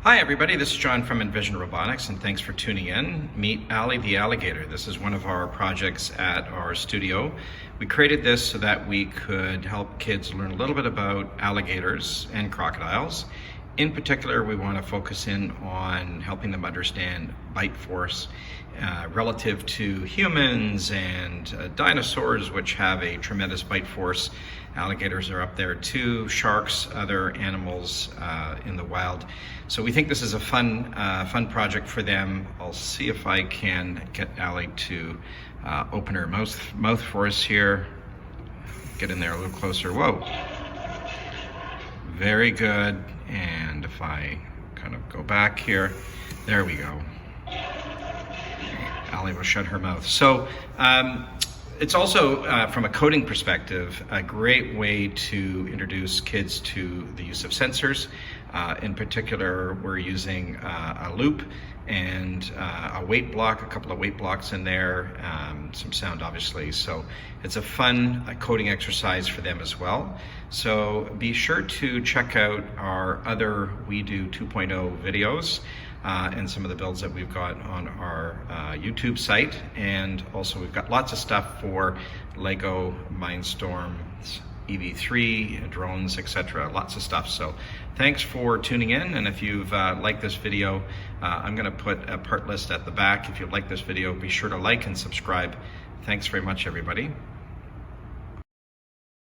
Hi everybody, this is John from Envision Robotics and thanks for tuning in. Meet Ali the Alligator. This is one of our projects at our studio. We created this so that we could help kids learn a little bit about alligators and crocodiles. In particular, we want to focus in on helping them understand bite force relative to humans and dinosaurs, which have a tremendous bite force. Alligators are up there too, sharks, other animals in the wild. So we think this is a fun project for them. I'll see if I can get Ali to open her mouth for us here. Get in there a little closer. Whoa. Very good. And if I kind of go back here, there we go. Ali will shut her mouth. So it's also, from a coding perspective, a great way to introduce kids to the use of sensors. In particular, we're using a loop and a weight block, a couple of weight blocks in there, some sound obviously. So it's a fun coding exercise for them as well. So be sure to check out our other WeDo 2.0 videos and some of the builds that we've got on our YouTube site. And also we've got lots of stuff for Lego, Mindstorm, EV3, drones, etc. Lots of stuff. So thanks for tuning in, and if you've liked this video, I'm going to put a part list at the back. If you like this video, be sure to like and subscribe. Thanks very much, everybody.